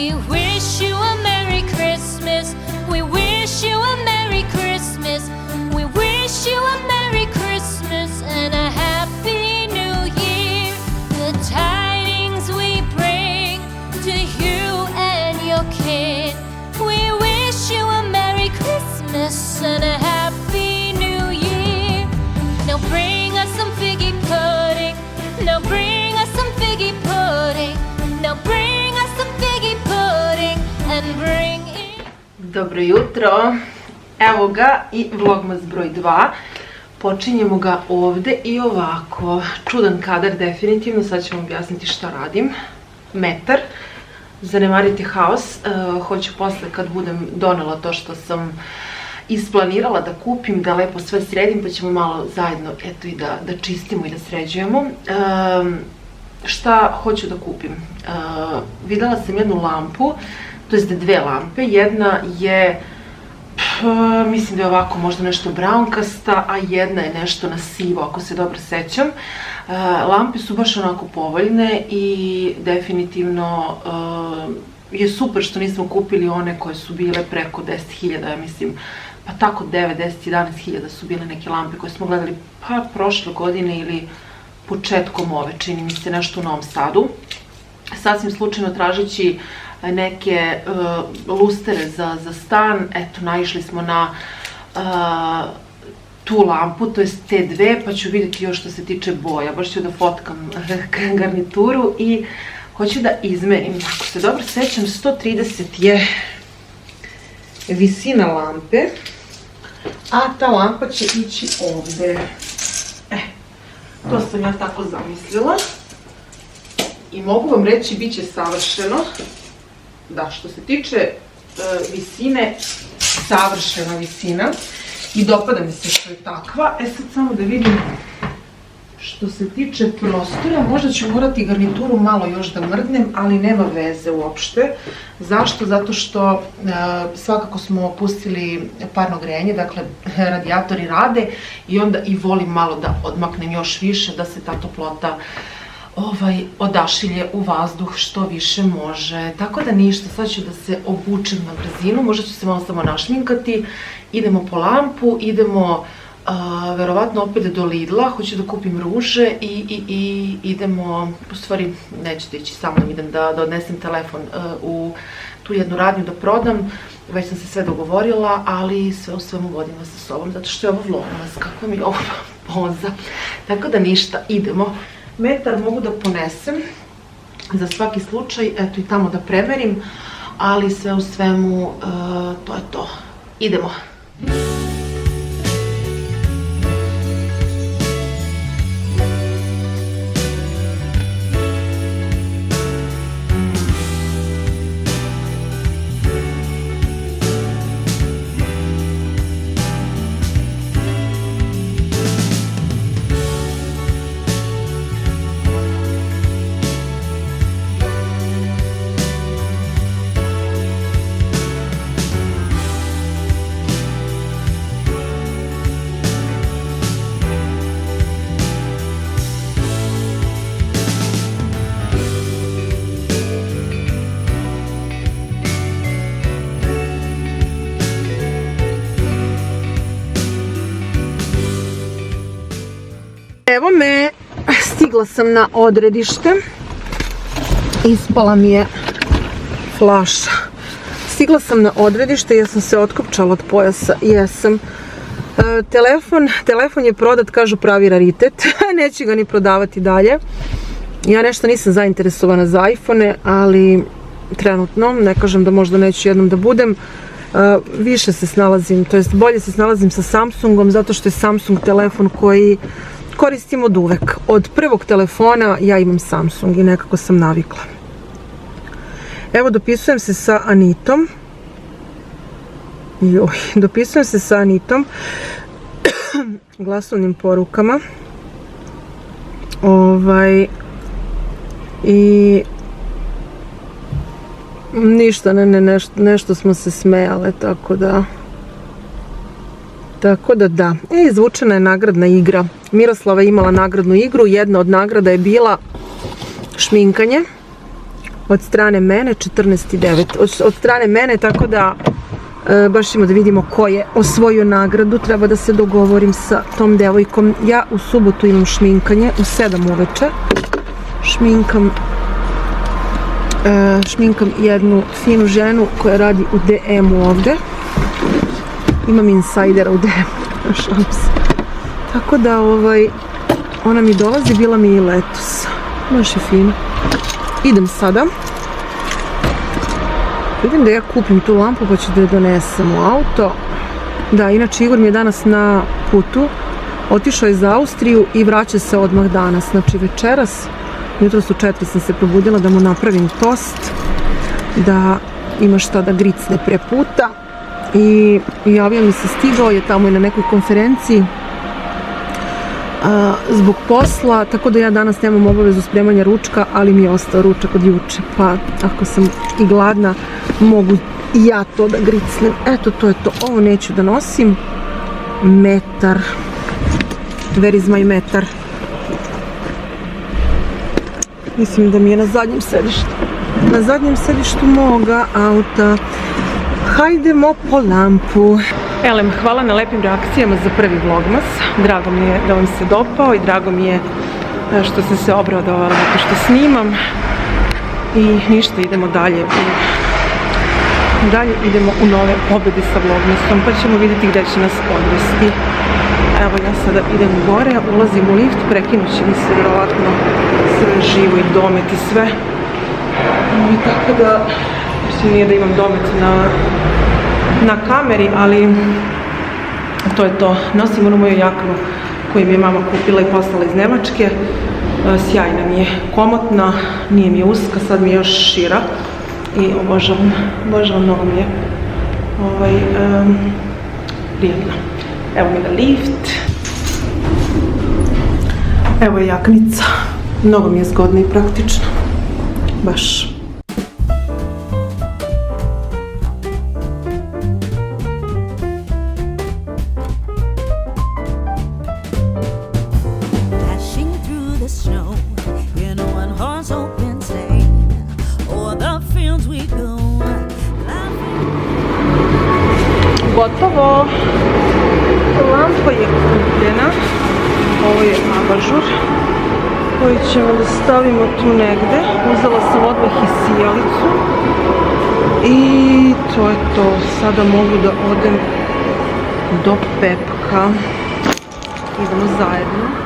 We wish you a Merry Christmas. We wish you a Merry Christmas. We wish you a Merry Christmas and a Happy New Year. The tidings we bring to you and your kin. We wish you a Merry Christmas and a Happy New Year. Now bring us some figgy pudding. Now bring us some figgy pudding. Now bring us some figgy pudding and bring in... Dobro jutro. Evo ga i vlogmas broj 2. Počinjemo ga ovde i ovako. Čudan kadar definitivno, sad ću vam objasniti šta radim. Metar. Zanemarite haos. Hoću posle kad budem donela to što sam isplanirala da kupim, da lepo sve sredim, pa ćemo malo zajedno eto i da čistimo i da sređujemo. Šta hoću da kupim? Videla sam jednu lampu, to jest dve lampe. Jedna je, mislim da je ovako možda nešto brownkasta, a jedna je nešto na sivo, ako se dobro sećam. Lampe su baš onako povoljne i definitivno je super što nismo kupili one koje su bile preko 10.000, ja mislim, pa tako 9, 10, 11.000 su bile neke lampe koje smo gledali pa prošle godine ili početkom ove, čini mi se, nešto u Novom Sadu. Sasvim slučajno tražeći neke lustere za stan, eto, naišli smo na tu lampu, to jest te dve, pa ću vidjeti još što se tiče boja. Baš ću da fotkam garnituru i hoću da izmerim. Ako se dobro sećam, 130 je visina lampe, a ta lampa će ići ovde. To sam ja tako zamislila. I mogu vam reći, bit će savršeno. Da, što se tiče visine, savršena visina. I dopada mi se što je takva. Sad samo da vidim što se tiče prostora. Možda ću morati garnituru malo još da mrdnem, ali nema veze uopšte. Zašto? Zato što svakako smo pustili parno grejanje, dakle radijatori rade i onda i volim malo da odmaknem još više, da se ta toplota odašilje u vazduh što više može. Tako da ništa, sad ću da se obučem na brzinu, možda ću se malo samo našminkati, idemo po lampu, idemo verovatno opet do Lidla, hoću da kupim ruže i idemo, u stvari nećete ići sa mnom, idem da odnesem telefon u tu jednu radnju da prodam, već sam se sve dogovorila, ali sve u svemu vodim vas sa sobom, zato što je ovo vlogmas, kakva mi je ovo poza. Tako da ništa, idemo. Metar mogu da ponesem za svaki slučaj, eto i tamo da premerim, ali sve u svemu to je to. Idemo. Evo me, stigla sam na odredište, ispala mi je flaša. Stigla sam na odredište, ja sam se otkopčala od pojasa, jesam. Telefon je prodat, kažu pravi raritet, neće ga ni prodavati dalje. Ja nešto nisam zainteresovana za iPhone, ali trenutno, ne kažem da možda neću jednom da budem, više se snalazim, to jest bolje se snalazim sa Samsungom, zato što je Samsung telefon koji koristim od uvek. Od prvog telefona ja imam Samsung i nekako sam navikla. Evo, dopisujem se sa Anitom. Dopisujem se sa Anitom glasovnim porukama. I ništa, nešto smo se smejale, tako da da. Izvučena je nagradna igra. Miroslava je imala nagradnu igru, jedna od nagrada je bila šminkanje. od strane mene, 14,9 od strane mene, tako da baš ćemo da vidimo ko je osvojio nagradu. Treba da se dogovorim sa tom devojkom. Ja u subotu imam šminkanje u 7 uveče. Šminkam jednu finu ženu koja radi u DM-u ovde. Imam insajdera u DM-u, šalim se. Tako da ona mi dolazi, bila mi i letos. Baš je fino. Idem sada. Vidim da ja kupim tu lampu pa ću da je donesem u auto. Da, inače Igor mi je danas na putu. Otišao je za Austriju i vraća se odmah danas. Znači večeras, jutros u 4 sam se probudila da mu napravim tost. Da ima šta da gricne pre puta. I javio mi se, stigao je, tamo je na nekoj konferenciji zbog posla, tako da ja danas nemam obavezu spremanja ručka, ali mi je ostao ručak od juče, pa ako sam i gladna mogu i ja to da gricnem. Eto, to je to. Ovo neću da nosim. Metar. Where is my metar? Mislim da mi je na zadnjem sedištu. Na zadnjem sedištu moga auta. Hajdemo po lampu. Elem, hvala na lepim reakcijama za prvi vlogmas. Drago mi je da vam se dopao i drago mi je što sam se obradovala zato što snimam. I ništa, idemo dalje. Dalje idemo u nove pobede sa vlogmasom, pa ćemo vidjeti gdje će nas odvesti. Evo, ja sada idem gore, ulazim u lift, prekinut će mi se vjerovatno sve živo i domet i sve. I tako da, mislim, nije da imam domet na kameri, ali to je to. Nosim onu moju jaknu koju mi je mama kupila i poslala iz Nemačke. Sjajna mi je, komotna, nije mi uska, sad mi je još šira i obožavam, mnogo mi je prijetno. Evo mi ga lift. Evo je jaknica, mnogo mi je zgodna i praktična, baš. Gotovo. Lampa je kupljena. Ovo je abažur koji ćemo da stavimo tu negde. Uzela sam odmah i sijalicu. I to je to. Sada mogu da odem do Pepka. Idemo zajedno.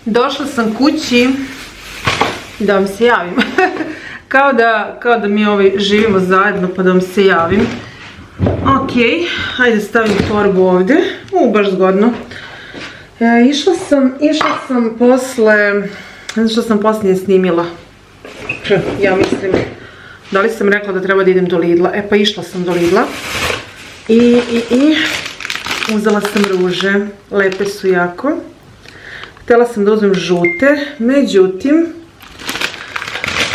Došla sam kući da vam se javim. kao da mi živimo zajedno pa da vam se javim. Ok, hajde stavim torbu ovdje. Baš zgodno. Išla sam posle... Ne znam što sam poslije snimila. Ja mislim... Da li sam rekla da treba da idem do Lidla? E pa išla sam do Lidla. I uzela sam ruže, lepe su jako. Htjela sam da uzmem žute, međutim,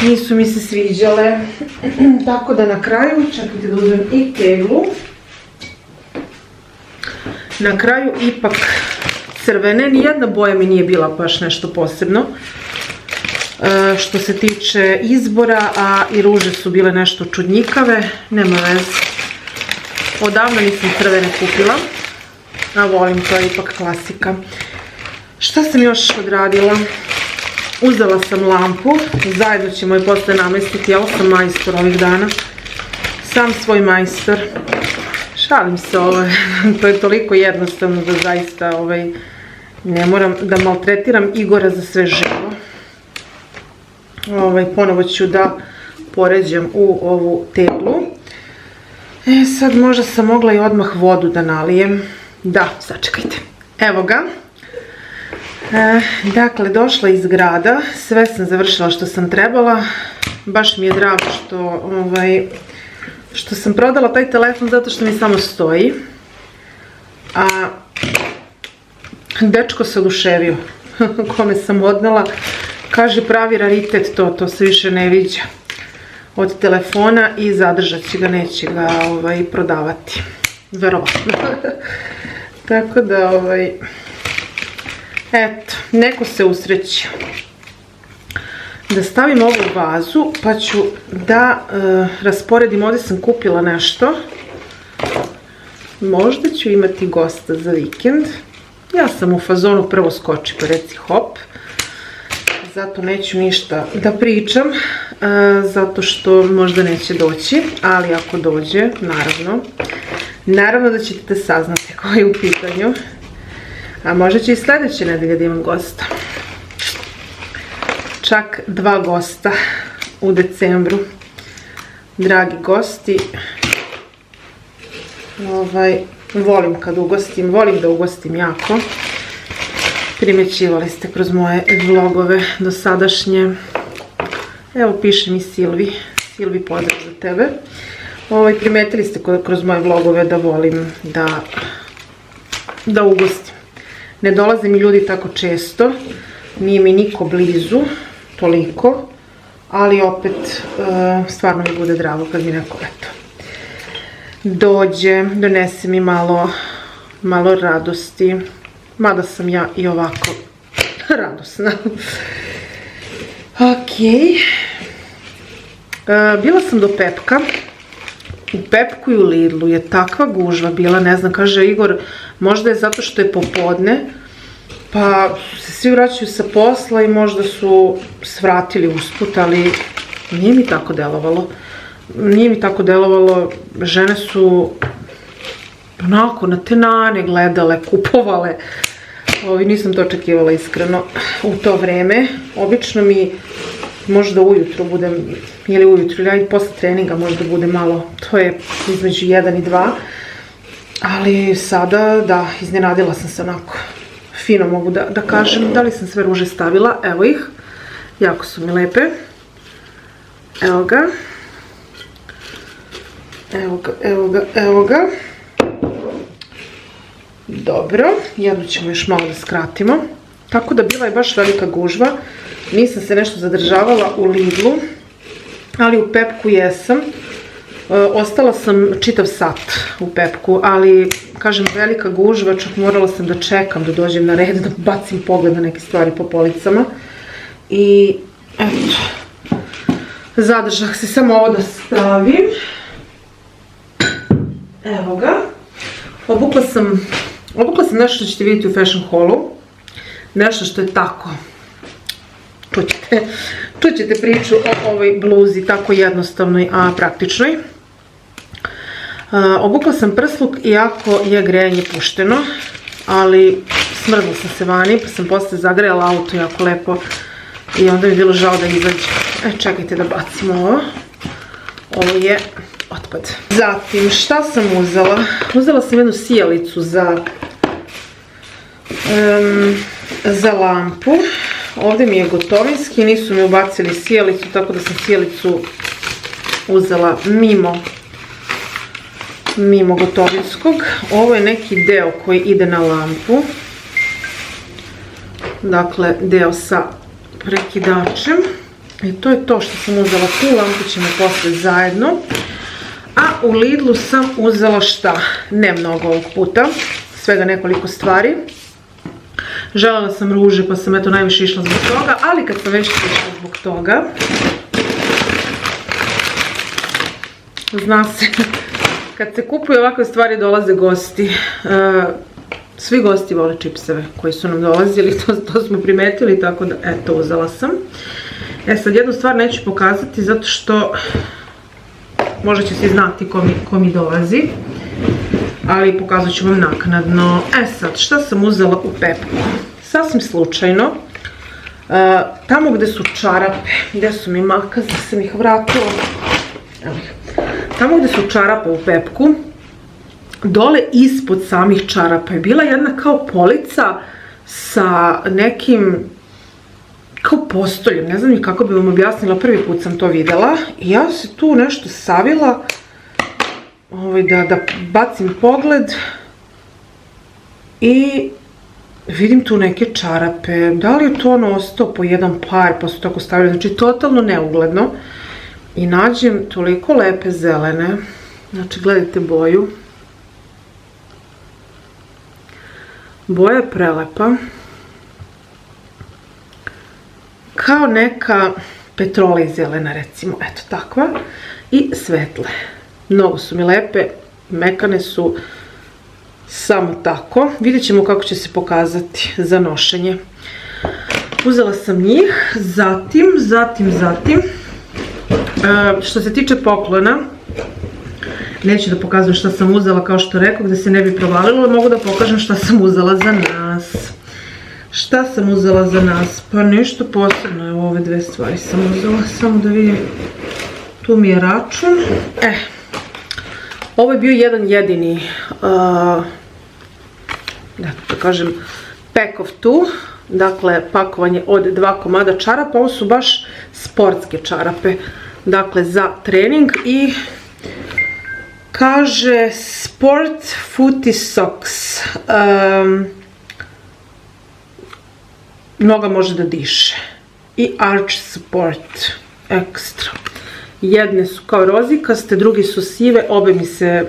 nisu mi se sviđale. Tako da na kraju, čekajte da uzmem i teglu. Na kraju ipak crvene, nijedna boja mi nije bila baš nešto posebno. Što se tiče izbora, a i ruže su bile nešto čudnjikave, nema veze. Odavno nisam crvene kupila, a volim, to je ipak klasika. Šta sam još odradila? Uzela sam lampu, zajedno ćemo je posle namestiti, ja sam majstor ovih dana. Sam svoj majstor. Šalim se, to je toliko jednostavno da zaista ne moram da maltretiram Igora za sve živo. Ponovo ću da poređam u ovu teglu. Sad možda sam mogla i odmah vodu da nalijem. Da, sačekajte. Evo ga. Dakle, došla iz grada. Sve sam završila što sam trebala. Baš mi je drago što sam prodala taj telefon zato što mi samo stoji. A dečko se oduševio. Kome sam odnela. Kaže pravi raritet to se više ne viđa od telefona i zadržat će ga, neće ga prodavati. Verovatno. Tako da, eto, neko se usreći. Da stavim ovu vazu, pa ću da rasporedim, ovdje sam kupila nešto. Možda ću imati gosta za vikend. Ja sam u fazonu prvo skoči pa reci hop. Zato neću ništa da pričam, zato što možda neće doći, ali ako dođe, naravno da ćete da saznate koji je u pitanju. A možda će i sljedeće nedelje da imam gosta. Čak 2 gosta u decembru. Dragi gosti, volim kad ugostim, volim da ugostim jako. Primjećivali ste kroz moje vlogove dosadašnje. Evo piše mi Silvi. Silvi, pozdrav za tebe. Primetili ste kroz moje vlogove da volim da ugostim. Ne dolaze mi ljudi tako često. Nije mi niko blizu. Toliko. Ali opet stvarno mi bude drago kad mi neko dođe. Donese mi malo radosti. Mada sam ja i ovako radosna. Ok. Bila sam do Pepka. U Pepku i u Lidlu je takva gužva bila, ne znam, kaže Igor, možda je zato što je popodne, pa se svi vraćaju sa posla i možda su svratili usput, ali nije mi tako delovalo. Nije mi tako delovalo, žene su onako na tenane gledale, kupovale. Nisam to očekivala iskreno u to vreme. Obično mi možda ujutro budem, ili ujutro, ili i posle treninga možda bude malo, to je između 1 i 2. Ali sada, da, iznenadila sam se onako. Fino mogu da kažem. Da li sam sve ruže stavila? Evo ih. Jako su mi lepe. Evo ga. Evo ga. Dobro, jednu ćemo još malo da skratimo. Tako da bila je baš velika gužva. Nisam se nešto zadržavala u Lidlu, ali u Pepku jesam. Ostala sam čitav sat u Pepku, ali, kažem, velika gužva, čak morala sam da čekam da dođem na red, da bacim pogled na neke stvari po policama. I, eto, zadržah se, samo ovo da stavim. Evo ga. Obukla sam nešto što ćete vidjeti u fashion hallu. Nešto što je tako. Čućete priču o ovoj bluzi, tako jednostavnoj, a praktičnoj. Obukla sam prsluk, iako je grejanje pušteno, ali smrznula sam se vani, pa sam posle zagrejala auto jako lepo i onda mi je bilo žao da izađe. Čekajte da bacimo ovo. Ovo je otpad. Zatim, šta sam uzela? Uzela sam jednu sijalicu za lampu. Ovdje mi je gotovinski, nisu mi ubacili sijalicu, tako da sam sijalicu uzela mimo mimo gotovinskog. Ovo je neki deo koji ide na lampu. Dakle, deo sa prekidačem. I to je to što sam uzela tu, lampu ćemo poslije zajedno. A u Lidlu sam uzela šta? Ne mnogo ovog puta, svega nekoliko stvari. Željela sam ruže pa sam eto najviše išla zbog toga, ali kad sam već išla zbog toga, zna se, kad se kupuju ovakve stvari dolaze gosti. Svi gosti vole čipseve koji su nam dolazili, to smo primetili, tako da eto uzela sam. Sad jednu stvar neću pokazati zato što možda će se znati ko mi dolazi, ali pokazat ću vam naknadno. Sad, šta sam uzela u Pepku? Sasvim slučajno, tamo gde su čarape, gde su mi makaze, sam ih vratila, tamo gde su čarape u Pepku, dole ispod samih čarapa je bila jedna kao polica sa nekim kao postoljem, ne znam ni kako bi vam objasnila, prvi put sam to videla i ja se tu nešto savila da bacim pogled i vidim tu neke čarape. Da li je to ono ostao po jedan par pa su tako stavili, znači totalno neugledno, i nađem toliko lepe zelene, znači gledajte boju, boja je prelepa, kao neka petrolej zelena recimo, eto takva, i svetle. Mnogo su mi lepe, mekane su, samo tako. Vidjet ćemo kako će se pokazati za nošenje. Uzela sam njih, zatim, što se tiče poklona, neću da pokazujem šta sam uzela kao što rekao, da se ne bi provalilo, mogu da pokažem šta sam uzela za nas. Šta sam uzela za nas? Pa nešto posebno, evo ove dve stvari sam uzela, samo da vidim. Tu mi je račun. Ovo je bio jedan jedini, da kažem, pack of two, dakle pakovanje od 2 komada čarapa. Ovo su baš sportske čarape, dakle za trening, i kaže sport footy socks. Noga može da diše. I arch support extra. Jedne su kao rozikaste, drugi su sive, obe mi se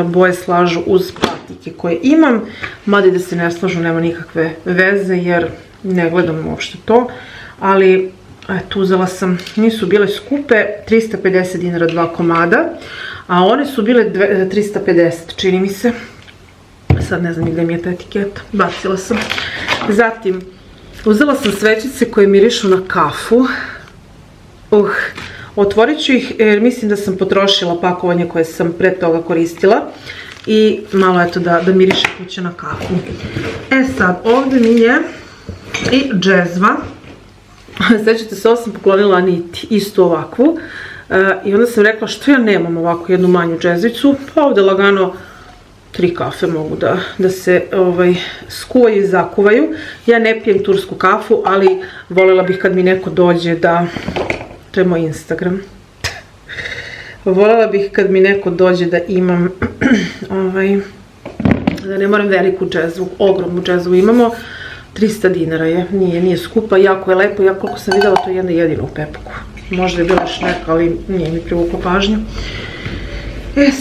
boje slažu uz patike koje imam, mada da se ne slažu nema nikakve veze jer ne gledam uopšte to, ali eto uzela sam, nisu bile skupe, 350 dinara 2 komada, a one su bile 350 čini mi se, sad ne znam gde mi je ta etiketa, bacila sam. Zatim uzela sam svećice koje mirišu na kafu. Otvorit ću ih jer mislim da sam potrošila pakovanje koje sam pre toga koristila i malo eto da miriše kuća na kafu. Sad, ovdje mi je i džezva. Sećate se, ovo sam poklonila Aniti, istu ovakvu. I onda sam rekla što ja nemam ovakvu jednu manju džezvicu, pa ovdje lagano 3 kafe mogu da se skuvaju i zakuvaju. Ja ne pijem tursku kafu, ali voljela bih kad mi neko dođe da... To je moj Instagram. Voljela bih kad mi neko dođe da imam, da ne moram veliku džezvu, ogromnu džezvu imamo. 300 dinara je, nije skupa, jako je lepo, ja koliko sam videla to je jedna jedina u Pepku. Možda je bila još neka, ali nije mi privuklo pažnju.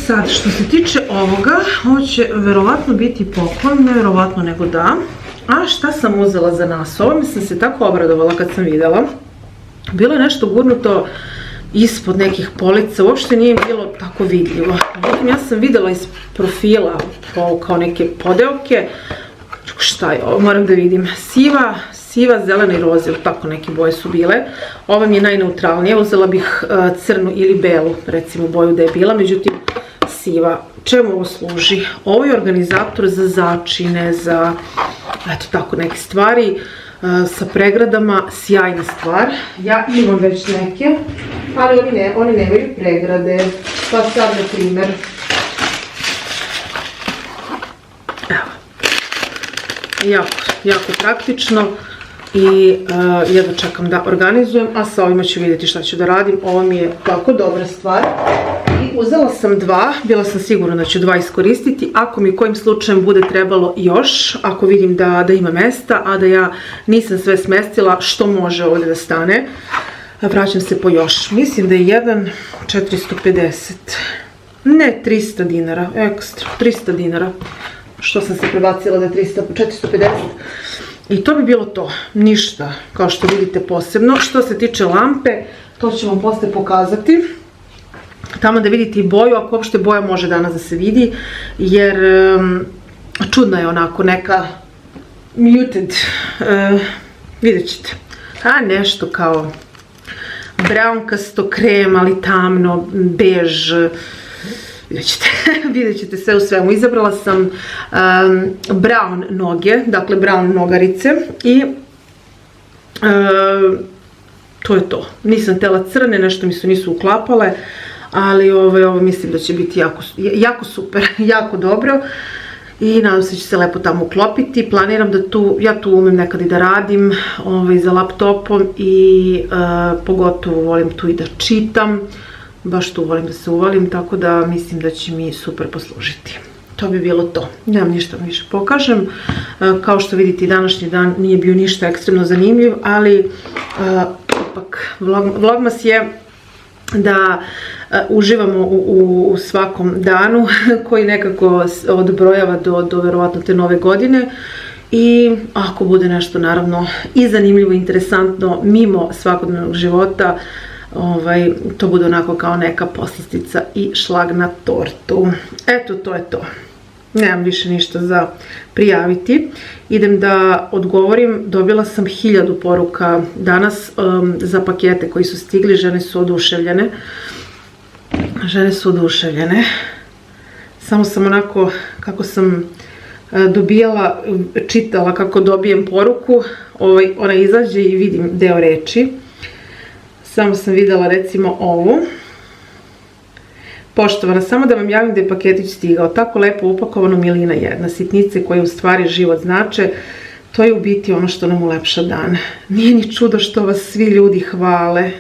Sad, što se tiče ovoga, ovo će verovatno biti poklon, ne verovatno nego da. A šta sam uzela za nas? Ovo mi sam se tako obradovala kad sam videla. Bilo je nešto gurnuto ispod nekih polica, uopšte nije bilo tako vidljivo. Međutim, ja sam videla iz profila kao neke podeoke. Šta je ovo? Moram da vidim. Siva, zelena i roze, tako neke boje su bile. Ova mi je najneutralnija, uzela bih crnu ili belu, recimo boju da je bila, međutim siva. Čemu ovo služi? Ovo je organizator za začine, za eto tako neke stvari. Sa pregradama, sjajna stvar. Ja imam već neke, ali oni nemaju pregrade. Pa sad, na primjer, evo, jako praktično i jedva čekam da organizujem, a sa ovima ću vidjeti šta ću da radim. Ovo mi je tako dobra stvar i uzela sam 2, bila sam sigurna da ću 2 iskoristiti, ako mi kojim slučajem bude trebalo još, ako vidim da ima mesta, a da ja nisam sve smestila, što može ovdje da stane, vraćam se po još. Mislim da je jedan 450, ne 300 dinara, ekstra, 300 dinara, što sam se prebacila da je 450. I to bi bilo to, ništa, kao što vidite posebno. Što se tiče lampe, to ću vam posle pokazati. Tamo da vidite i boju, ako uopšte boja može danas da se vidi, jer čudna je onako neka muted, vidjet ćete. A nešto kao brownkasto krem, ali tamno, bež, vidjet ćete sve u svemu. Izabrala sam brown noge, dakle brown nogarice i to je to. Nisam htjela crne, nešto mi se nisu uklapale, ali ovo mislim da će biti jako super, jako dobro i nadam se da će se lepo tamo uklopiti. Planiram da ja tu umem nekad i da radim za laptopom i pogotovo volim tu i da čitam, baš tu volim da se uvalim, tako da mislim da će mi super poslužiti. To bi bilo to. Nemam ništa više pokažem. Kao što vidite, današnji dan nije bio ništa ekstremno zanimljiv, ali ipak vlogmas je da uživamo u svakom danu koji nekako odbrojava do verovatno te nove godine i ako bude nešto naravno i zanimljivo i interesantno mimo svakodnevnog života, to bude onako kao neka poslastica i šlag na tortu. Eto, to je to. Nemam više ništa za prijaviti. Idem da odgovorim. Dobila sam 1000 poruka danas za pakete koji su stigli. Žene su oduševljene. Žene su oduševljene. Samo sam onako, kako sam dobijala, čitala kako dobijem poruku, ona izađe i vidim deo reči. Samo sam videla recimo ovu. Poštovana, samo da vam javim da je paketić stigao. Tako lepo upakovano, milina jedna. Sitnice koje u stvari život znače. To je u biti ono što nam ulepša dan. Nije ni čudo što vas svi ljudi hvale.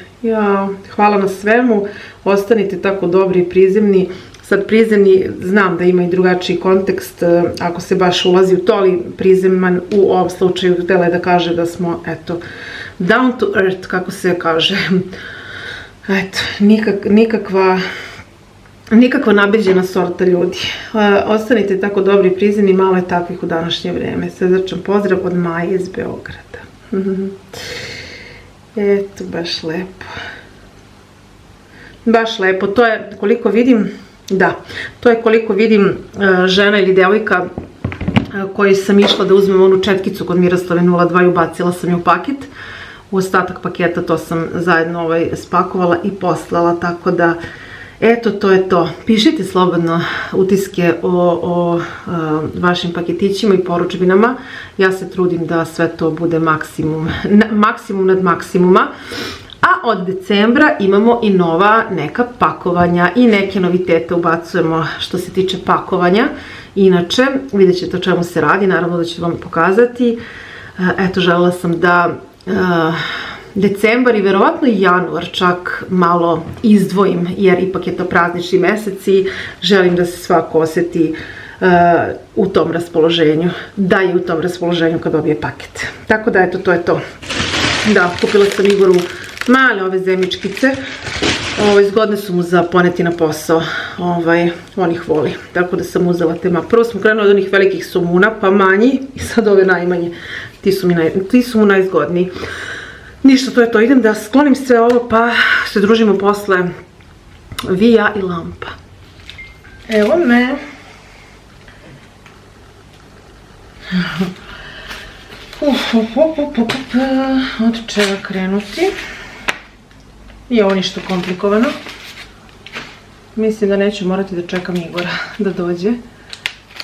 Hvala na svemu. Ostanite tako dobri i prizemni. Sad prizemni, znam da ima i drugačiji kontekst ako se baš ulazi u to, ali prizeman u ovom slučaju htjela je da kaže da smo, eto, down to earth, kako se kaže. Eto, nikakva nabeđena sorta ljudi. Ostanite tako dobri i prizemni, malo je takvih u današnje vrijeme. Srdačan pozdrav od Maje iz Beograda. Eto, baš lepo. Baš lepo, to je koliko vidim, da, to je koliko vidim žena ili devojka koji sam išla da uzmem onu četkicu kod Miroslave 02 i ubacila sam ju u paket. U ostatak paketa to sam zajedno spakovala i poslala, tako da eto, to je to. Pišite slobodno utiske o vašim paketićima i poručbinama. Ja se trudim da sve to bude maksimum nad maksimuma. A od decembra imamo i nova neka pakovanja i neke novitete ubacujemo što se tiče pakovanja. Inače, vidjet ćete o čemu se radi, naravno da ću vam pokazati. Eto, želela sam da decembar i verovatno i januar čak malo izdvojim, jer ipak je to praznični mesec i želim da se svako osjeti u tom raspoloženju, da je u tom raspoloženju kad dobije paket. Tako da eto, to je to. Da, kupila sam Igoru male ove zemičkice, zgodne su mu za poneti na posao, on ih voli, tako da sam uzela te male. Prvo smo krenuli od onih velikih somuna, pa manji i sad ove najmanje, ti su mu najzgodniji. Ništa, to je to, idem da sklonim sve ovo pa se družimo posle vi, ja i lampa. Evo me. Od čega krenuti? I ovo ništa komplikovano. Mislim da neću morati da čekam Igora da dođe.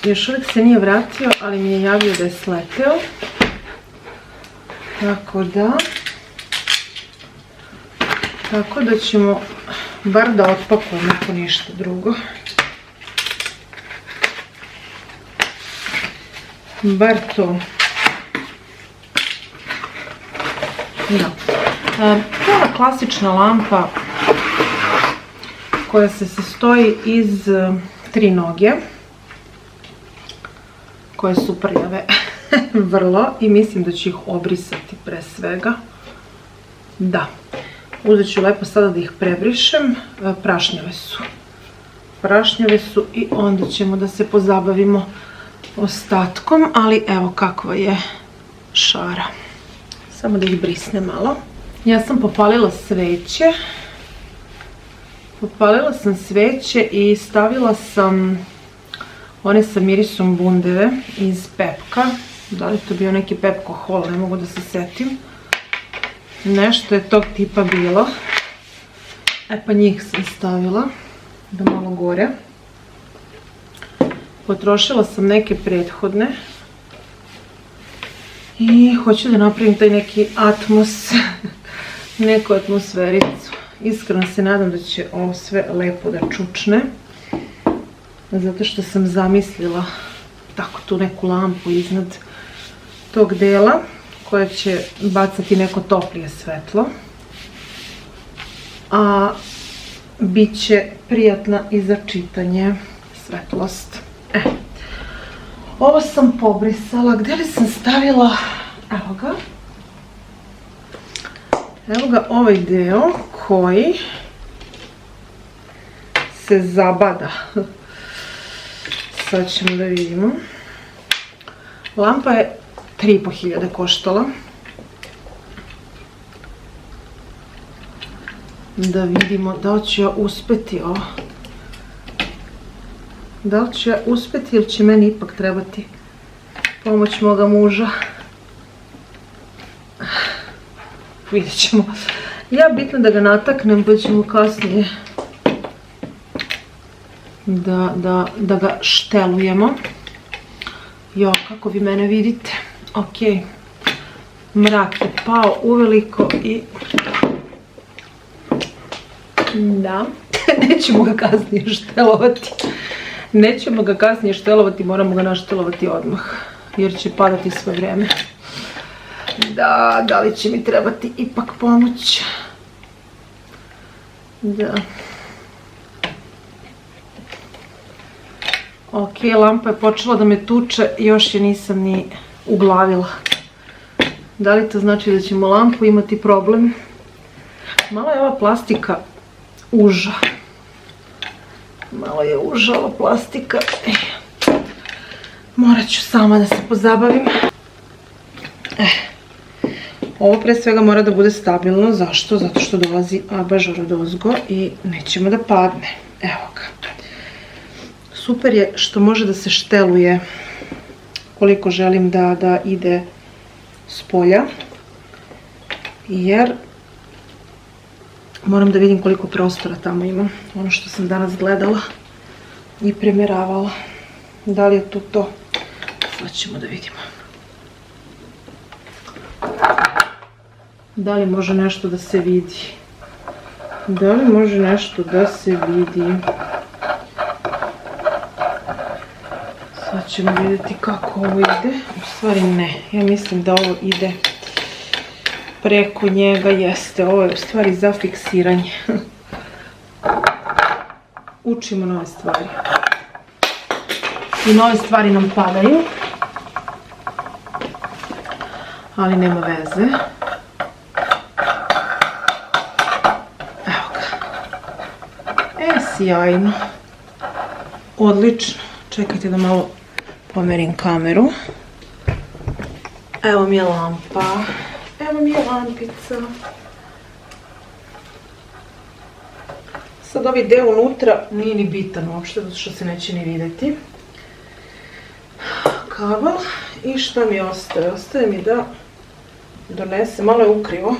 Još uvijek se nije vratio, ali mi je javio da je sleteo. Tako da ćemo bar da otpakujemo ako ništa drugo. Bar to. Da. To je klasična lampa koja se sastoji iz 3 noge koje su prljave vrlo i mislim da ću ih obrisati pre svega. Da, uzet ću lepo sada da ih prebrišem, prašnjave su i onda ćemo da se pozabavimo ostatkom, ali evo kakva je šara. Samo da ih brisne malo. Ja sam popalila sveće i stavila sam one sa mirisom bundeve iz Pepka. Da li je to bio neki Pepko Hol, ne mogu da se setim. Nešto je tog tipa bilo. E pa njih sam stavila da malo gore. Potrošila sam neke prethodne. I hoću da napravim taj neki neku atmosfericu. Iskreno se nadam da će ovo sve lepo da čučne. Zato što sam zamislila tako tu neku lampu iznad tog dela koja će bacati neko toplije svetlo. A bit će prijatna i za čitanje svetlost. Ovo sam pobrisala. Gdje li sam stavila? Evo ga. Evo ga ovaj deo koji se zabada. Sad ćemo da vidimo. Lampa je 3.500 koštala. Da vidimo da li ću ja uspeti ovo. Da li ću ja uspeti ili će meni ipak trebati pomoć moga muža. Vidjet ćemo. Ja bitno da ga nataknem pa ćemo kasnije da ga štelujemo. Jo, kako vi mene vidite. Ok. Mrak je pao uveliko i da, nećemo ga kasnije štelovati. Moramo ga naštelovati odmah, jer će padati sve vrijeme. Da li će mi trebati ipak pomoć? Da. Ok, lampa je počela da me tuče, još je nisam ni uglavila. Da li to znači da ćemo lampu imati problem? Malo je ova plastika uža. Malo je uža ova plastika. Morat ću sama da se pozabavim. Ovo pre svega mora da bude stabilno. Zašto? Zato što dolazi abažur odozgo i nećemo da padne. Evo ga. Super je što može da se šteluje koliko želim da ide s polja. Jer moram da vidim koliko prostora tamo ima. Ono što sam danas gledala i premjeravala. Da li je to? Sad ćemo da vidimo. Da li može nešto da se vidi? Sad ćemo vidjeti kako ovo ide. U stvari ne. Ja mislim da ovo ide preko njega. Jeste. Ovo je u stvari za fiksiranje. Učimo nove stvari. I nove stvari nam padaju. Ali nema veze. Evo ga. Sjajno. Odlično. Čekajte da malo pomerim kameru. Evo mi je lampa. Evo mi je lampica. Sad ovaj deo unutra nije ni bitan uopšte, zato što se neće ni vidjeti. Kabel. I šta mi ostaje? Ostaje mi da donese, malo je ukrivo,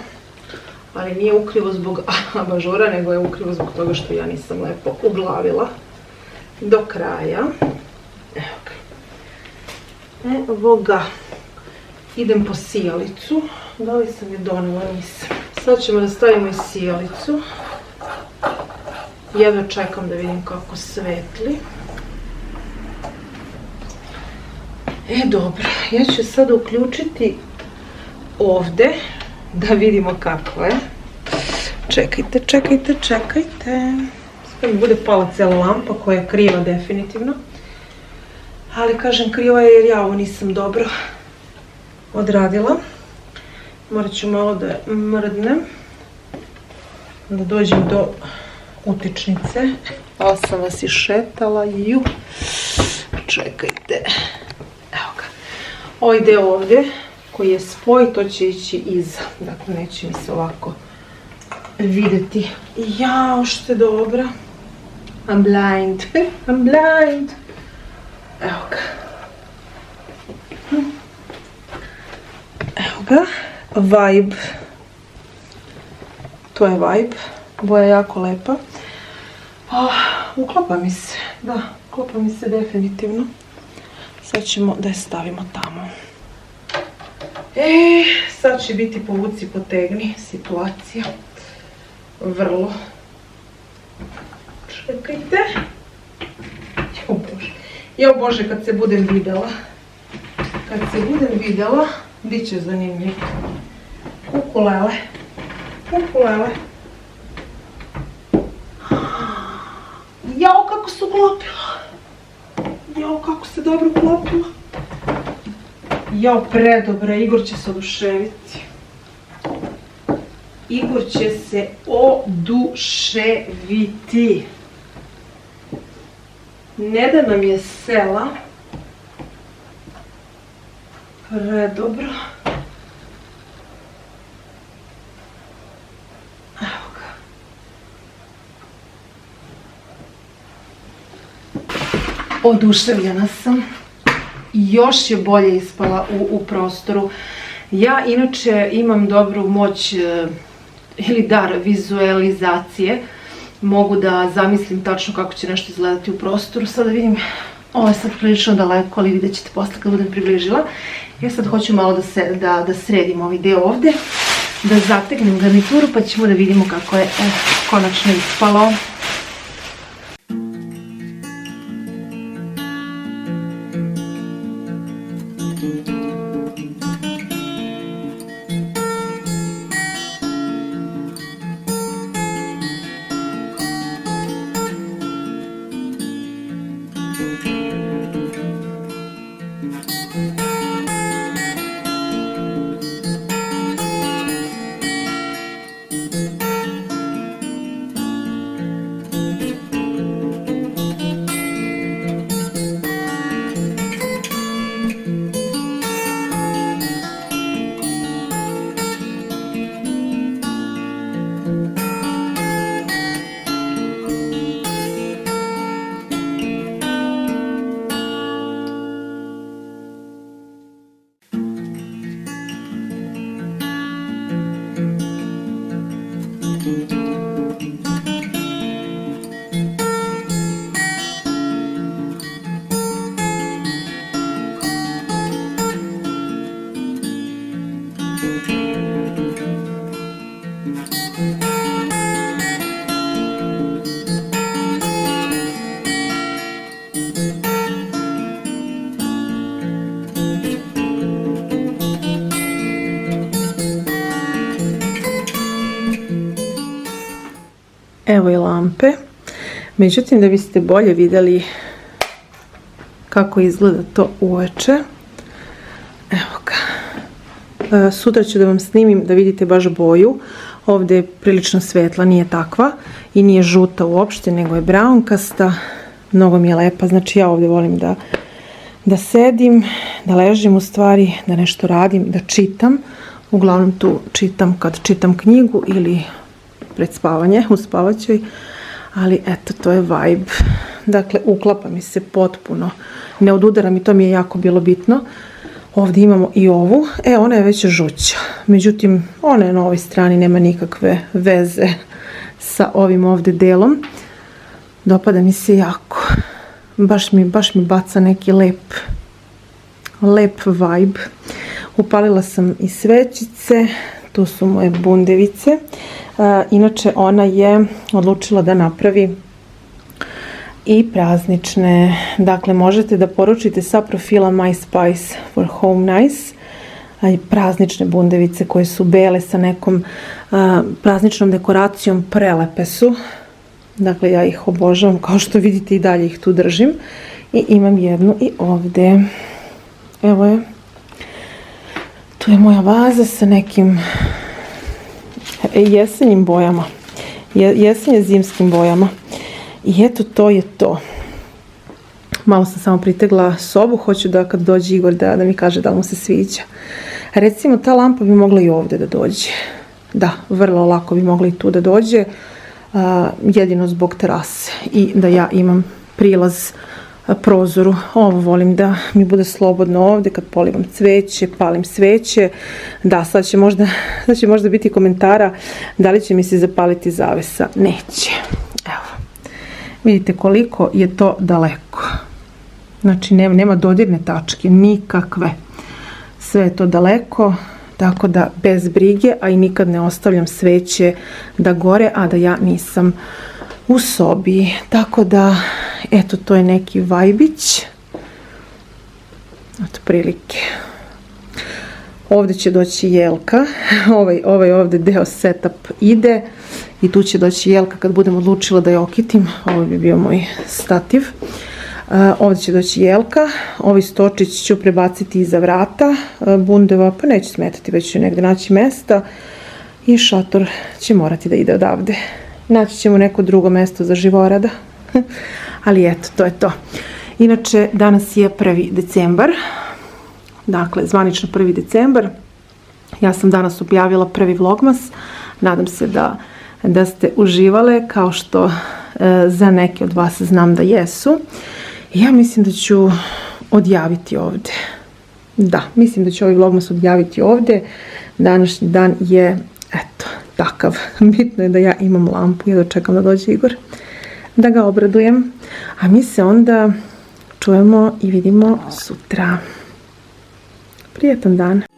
ali nije ukrivo zbog abažura, nego je ukrivo zbog toga što ja nisam lepo uglavila do kraja. Evo ga. Idem po sijalicu. Da li sam je donela? Nisam. Sad ćemo da stavimo i sijalicu. Jedva čekam da vidim kako svetli. Dobro, ja ću sada uključiti ovdje da vidimo kako je. Čekajte. da mi bude pala cijela lampa koja je kriva definitivno. Ali kažem kriva je jer ja ovo nisam dobro odradila. Morat ću malo da je mrdnem, da dođem do utičnice. Ovo sam vas išetala, čekajte, evo ga. Ovaj deo ovdje koji je spoj, to će ići iza, dakle neće mi se ovako vidjeti. Jao, što je dobra. I'm blind, I'm blind. Evo ga. Evo ga. Vibe. To je Vibe. Boja je jako lepa. Uklapa mi se. Da, uklapa mi se definitivno. Sad ćemo da je stavimo tamo. Sad će biti povuci potegni situacija. Vrlo. Čekajte. Jo Bože, kad se budem videla. Kad se budem videla, bit će zanimljivo. Ukulele. Ukulele. Jao, kako se uklopila. Jao, kako se dobro uklopila. Jao, predobra. Igor će se oduševiti. Igor će se oduševiti. Ne da nam je sela. Predobro. Evo ga. Oduševljena sam. Još je bolje ispala u prostoru. Ja inače imam dobru moć ili dar vizualizacije. Mogu da zamislim tačno kako će nešto izgledati u prostoru. Sada vidim, ovo je sad prilično daleko, ali vidjet ćete posle kad budem približila. Ja sad hoću malo da sredim ovaj deo ovde, da zategnem garnituru pa ćemo da vidimo kako je konačno ispalo. Evo i lampe. Međutim, da biste bolje vidjeli kako izgleda to uveče. Evo ga. Sutra ću da vam snimim da vidite baš boju. Ovdje je prilično svetla, nije takva i nije žuta uopšte, nego je brownkasta. Mnogo mi je lepa. Znači ja ovdje volim da sedim, da ležim u stvari, da nešto radim, da čitam. Uglavnom tu čitam kad čitam knjigu ili pred spavanje, u spavaćoj, ali eto, to je vibe. Dakle, uklapa mi se potpuno, ne odudara mi, to mi je jako bilo bitno. Ovdje imamo i ovu, ona je već žuća, međutim, ona je na ovoj strani, nema nikakve veze sa ovim ovdje delom. Dopada mi se jako, baš mi baca neki lep vibe. Upalila sam i svećice, tu su moje bundevice. Inače, ona je odlučila da napravi i praznične. Dakle, možete da poručite sa profila My Spice for Home Nice praznične bundevice koje su bele sa nekom prazničnom dekoracijom. Prelepe su. Dakle, ja ih obožavam, kao što vidite i dalje ih tu držim. I imam jednu i ovdje. Evo je. Tu je moja vaza sa nekim jesenjim bojama. Jesenje zimskim bojama. I eto, to je to. Malo sam samo pritegla sobu, hoću da kad dođe Igor da mi kaže da li mu se sviđa. Recimo, ta lampa bi mogla i ovdje da dođe. Da, vrlo lako bi mogla i tu da dođe. Jedino zbog terase i da ja imam prilaz prozoru. Ovo volim da mi bude slobodno ovdje kad polivam cveće, palim sveće. Da, sad će možda biti komentara da li će mi se zapaliti zavesa. Neće. Evo. Vidite koliko je to daleko. Znači nema dodirne tačke, nikakve. Sve je to daleko, tako da bez brige, a i nikad ne ostavljam sveće da gore, a da ja nisam u sobi. Tako da, eto, to je neki vajbić. Od prilike. Ovdje će doći Jelka. Ovaj ovdje deo setup ide. I tu će doći Jelka kad budem odlučila da je okitim. Ovo bi bio moj stativ. Ovdje će doći Jelka. Ovaj stočić ću prebaciti iza vrata bundeva, pa neće smetati, već ću negdje naći mesta. I šator će morati da ide odavde. Naći ćemo neko drugo mjesto za Živorada. Ali eto, to je to. Inače, danas je 1. decembar. Dakle, zvanično 1. decembar. Ja sam danas objavila prvi vlogmas. Nadam se da ste uživale, kao što za neke od vas znam da jesu. Ja mislim da ću odjaviti ovdje. Da, mislim da ću ovaj vlogmas odjaviti ovdje. Današnji dan je, eto, takav. Bitno je da ja imam lampu. Ja dočekam da dođe Igor, da ga obradujem. A mi se onda čujemo i vidimo sutra. Prijetan dan.